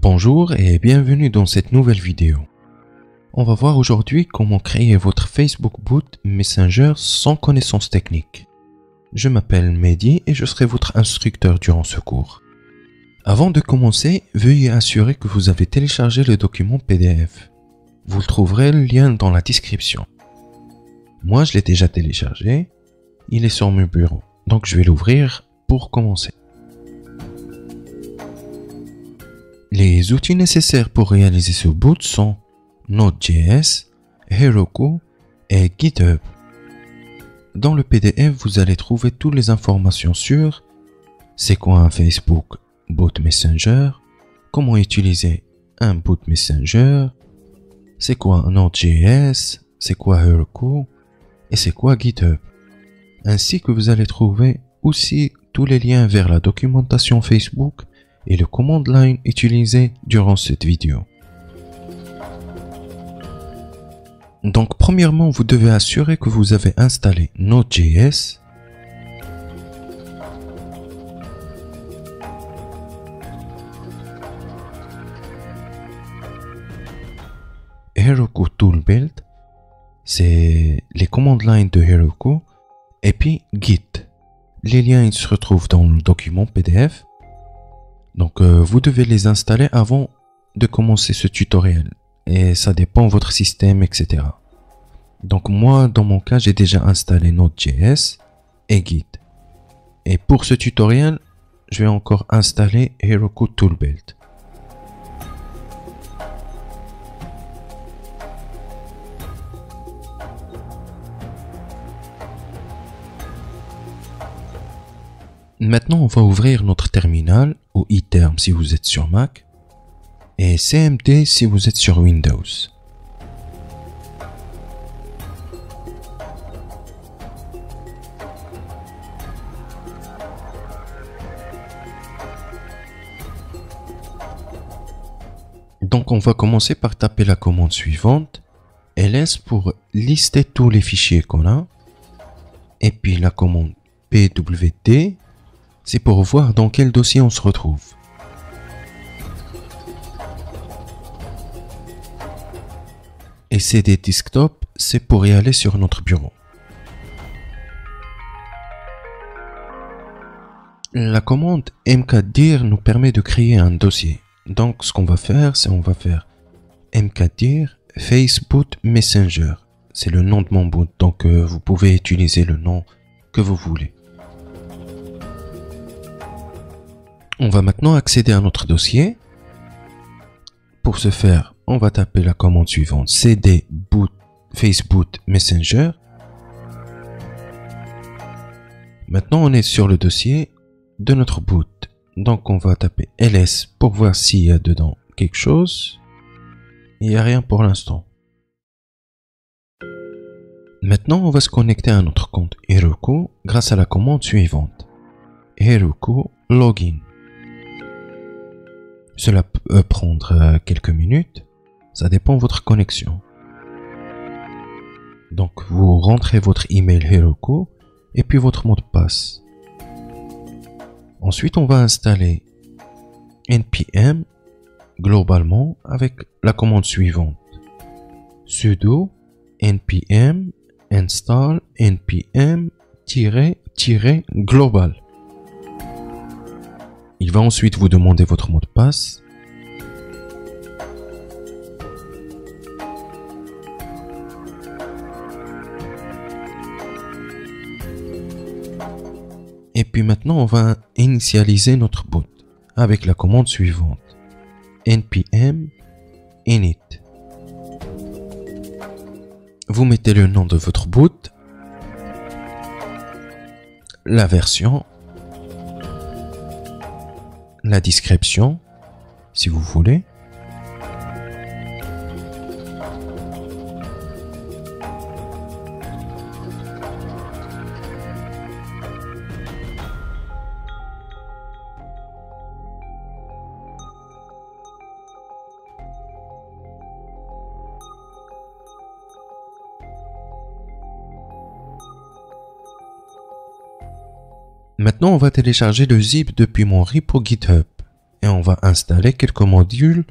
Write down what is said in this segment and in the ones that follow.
Bonjour et bienvenue dans cette nouvelle vidéo. On va voir aujourd'hui comment créer votre Facebook Boot Messenger sans connaissance technique. Je m'appelle Mehdi et je serai votre instructeur durant ce cours. Avant de commencer, veuillez assurer que vous avez téléchargé le document PDF. Vous trouverez le lien dans la description. Moi, je l'ai déjà téléchargé. Il est sur mon bureau, donc je vais l'ouvrir pour commencer. Les outils nécessaires pour réaliser ce boot sont Node.js, Heroku et GitHub. Dans le PDF, vous allez trouver toutes les informations sur c'est quoi un Facebook Boot Messenger, comment utiliser un Boot Messenger, c'est quoi un Node.js, c'est quoi Heroku et c'est quoi GitHub. Ainsi que vous allez trouver aussi tous les liens vers la documentation Facebook et le command line utilisé durant cette vidéo. Donc premièrement, vous devez assurer que vous avez installé Node.js, Heroku Tool Build, c'est les command lines de Heroku, et puis Git. Les liens ils se retrouvent dans le document PDF. Donc vous devez les installer avant de commencer ce tutoriel et ça dépend de votre système, etc. Donc moi dans mon cas j'ai déjà installé Node.js et Git. Et pour ce tutoriel je vais encore installer Heroku Tool Build. Maintenant, on va ouvrir notre terminal ou iTerm si vous êtes sur Mac et CMD si vous êtes sur Windows. Donc, on va commencer par taper la commande suivante, ls pour lister tous les fichiers qu'on a, et puis la commande pwd. C'est pour voir dans quel dossier on se retrouve. Et cd desktop, c'est pour y aller sur notre bureau. La commande mkdir nous permet de créer un dossier. Donc ce qu'on va faire, c'est on va faire mkdir Facebook Messenger. C'est le nom de mon boot, donc vous pouvez utiliser le nom que vous voulez. On va maintenant accéder à notre dossier. Pour ce faire, on va taper la commande suivante, cd boot Facebook Messenger. Maintenant, on est sur le dossier de notre boot. Donc, on va taper ls pour voir s'il y a dedans quelque chose. Il n'y a rien pour l'instant. Maintenant, on va se connecter à notre compte Heroku grâce à la commande suivante, Heroku login. Cela peut prendre quelques minutes, ça dépend de votre connexion. Donc vous rentrez votre email Heroku et puis votre mot de passe. Ensuite on va installer npm globalement avec la commande suivante, sudo npm install npm-global. Il va ensuite vous demander votre mot de passe. Et puis maintenant, on va initialiser notre boot avec la commande suivante, npm init. Vous mettez le nom de votre boot, la version, la description, si vous voulez. Maintenant, on va télécharger le zip depuis mon repo GitHub et on va installer quelques modules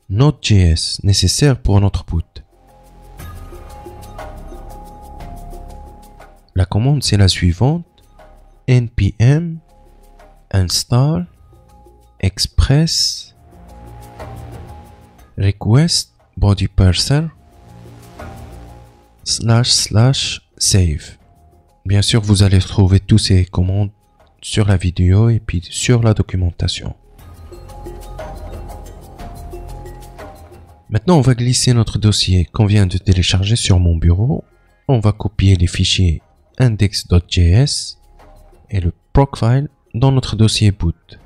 Node.js nécessaires pour notre boot. La commande c'est la suivante: npm install express request body parser / save. Bien sûr, vous allez trouver toutes ces commandes sur la vidéo et puis sur la documentation. Maintenant, on va glisser notre dossier qu'on vient de télécharger sur mon bureau. On va copier les fichiers index.js et le procfile dans notre dossier boot.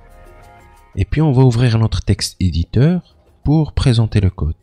Et puis, on va ouvrir notre texte éditeur pour présenter le code.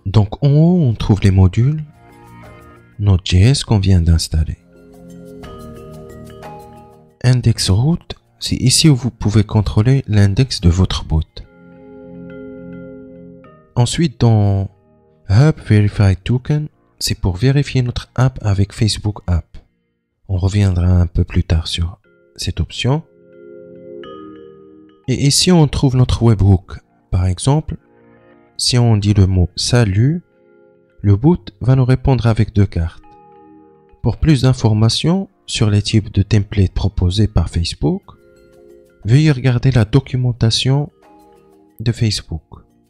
Donc en haut, on trouve les modules Node.js qu'on vient d'installer. Index root, c'est ici où vous pouvez contrôler l'index de votre boot. Ensuite, dans Hub Verified Token, c'est pour vérifier notre app avec Facebook App. On reviendra un peu plus tard sur cette option. Et ici, on trouve notre webhook. Par exemple, si on dit le mot salut, le boot va nous répondre avec 2 cartes. Pour plus d'informations sur les types de templates proposés par Facebook, veuillez regarder la documentation de Facebook.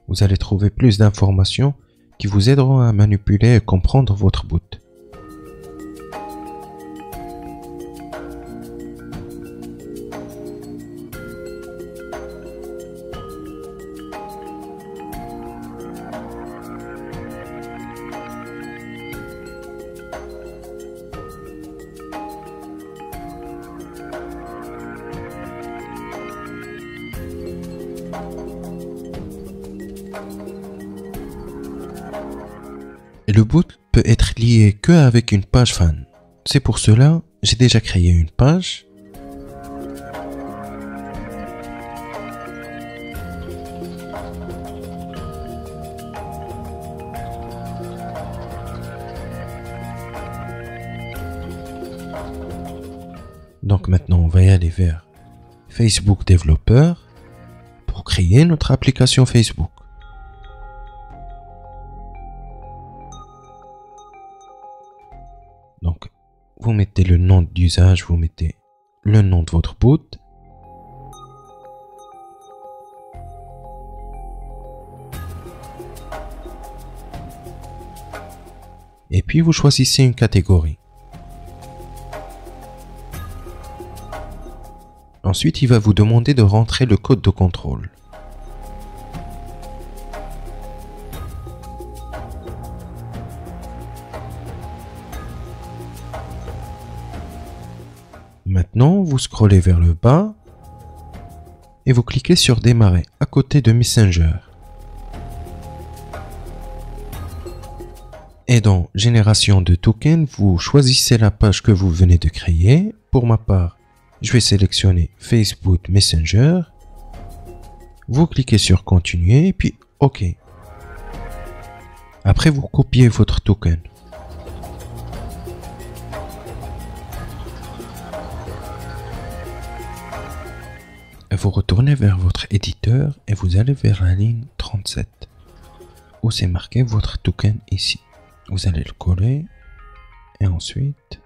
Vous allez trouver plus d'informations qui vous aideront à manipuler et comprendre votre boot. Et le boot peut être lié que avec une page fan. C'est pour cela, j'ai déjà créé une page. Donc maintenant, on va y aller vers Facebook Developer pour créer notre application Facebook. Donc, vous mettez le nom d'usage, vous mettez le nom de votre boot. Et puis, vous choisissez une catégorie. Ensuite, il va vous demander de rentrer le code de contrôle. Maintenant, vous scrollez vers le bas et vous cliquez sur Démarrer à côté de Messenger. Et dans Génération de tokens, vous choisissez la page que vous venez de créer. Pour ma part, je vais sélectionner Facebook Messenger. Vous cliquez sur Continuer et puis OK. Après, vous copiez votre token. Vous retournez vers votre éditeur et vous allez vers la ligne 37 où c'est marqué votre token ici. Vous allez le coller et ensuite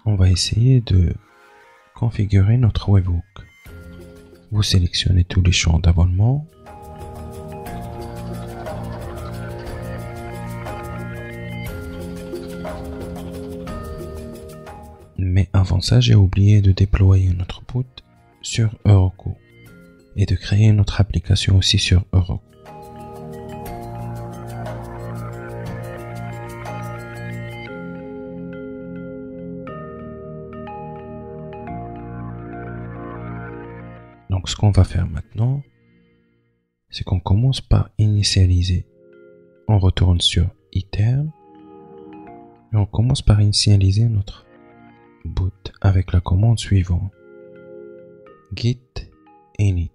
on va essayer de configurer notre webhook. Vous sélectionnez tous les champs d'abonnement. Mais avant ça, j'ai oublié de déployer notre boot sur Heroku et de créer notre application aussi sur Heroku. Donc ce qu'on va faire maintenant, c'est qu'on commence par initialiser. On retourne sur iterm et on commence par initialiser notre boot avec la commande suivante, git init.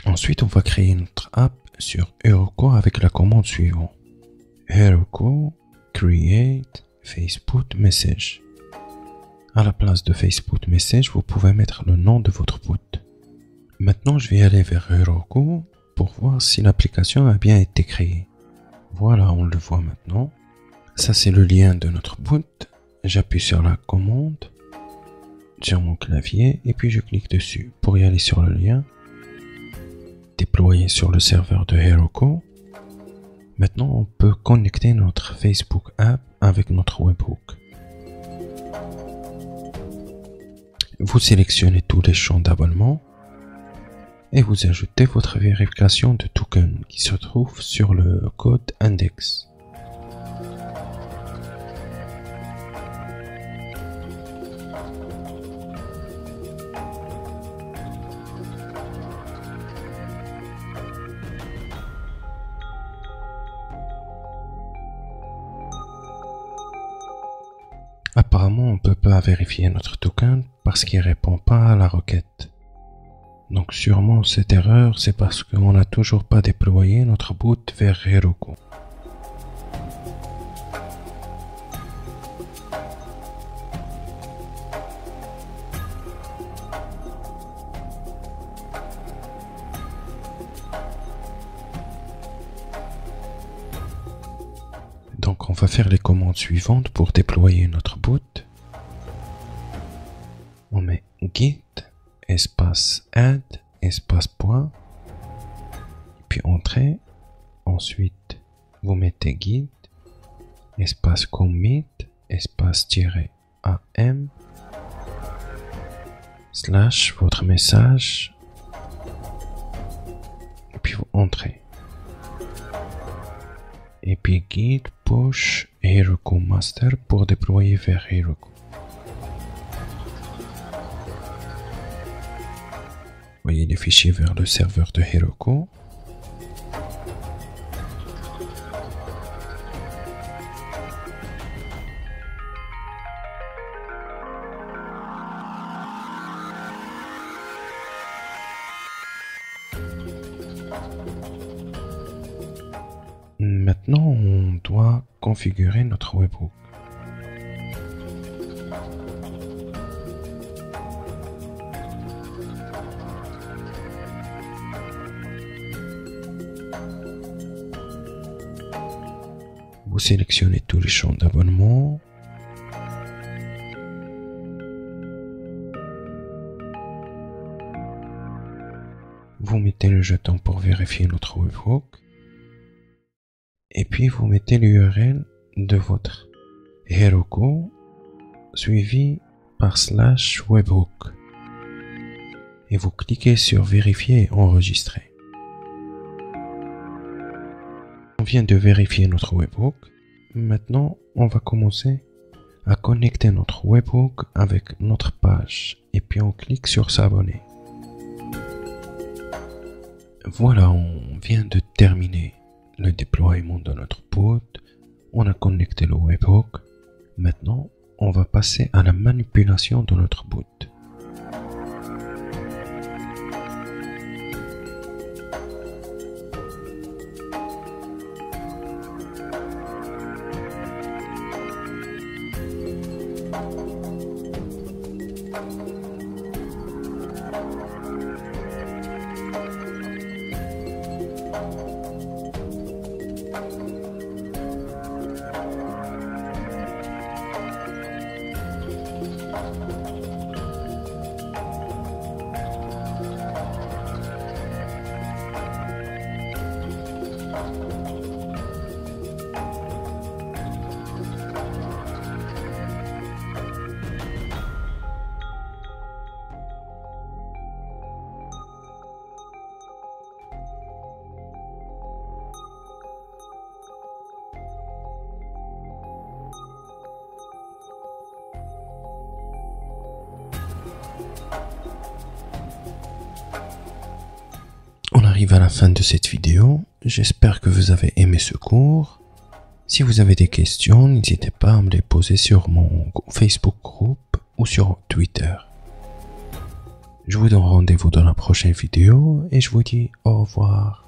Ensuite, on va créer notre app sur Heroku avec la commande suivante, Heroku create Facebook message. À la place de Facebook message, vous pouvez mettre le nom de votre boot. Maintenant, je vais aller vers Heroku pour voir si l'application a bien été créée. Voilà, on le voit maintenant. Ça, c'est le lien de notre boot. J'appuie sur la commande sur mon clavier et puis je clique dessus pour y aller sur le lien. Déployer sur le serveur de Heroku. Maintenant, on peut connecter notre Facebook app avec notre webhook. Vous sélectionnez tous les champs d'abonnement et vous ajoutez votre vérification de token qui se trouve sur le code index. Apparemment, on ne peut pas vérifier notre token parce qu'il ne répond pas à la requête. Donc sûrement cette erreur, c'est parce qu'on n'a toujours pas déployé notre boot vers Heroku. Donc on va faire les commandes suivantes pour déployer notre boot. On met git espace add espace point puis entrée. Ensuite vous mettez git espace commit espace -am slash votre message et puis vous entrez. Et puis git push Heroku master pour déployer vers Heroku. Voyez les fichiers vers le serveur de Heroku. Maintenant, on doit configurer notre webhook. Vous sélectionnez tous les champs d'abonnement. Vous mettez le jeton pour vérifier notre webhook. Et puis vous mettez l'URL de votre Heroku suivi par /webhook. Et vous cliquez sur vérifier et enregistrer. On vient de vérifier notre webhook. Maintenant, on va commencer à connecter notre webhook avec notre page. Et puis on clique sur s'abonner. Voilà, on vient de terminer le déploiement de notre boot. On a connecté le webhook. Maintenant, on va passer à la manipulation de notre boot. On arrive à la fin de cette vidéo. J'espère que vous avez aimé ce cours. Si vous avez des questions, n'hésitez pas à me les poser sur mon Facebook groupe ou sur Twitter. Je vous donne rendez-vous dans la prochaine vidéo et je vous dis au revoir.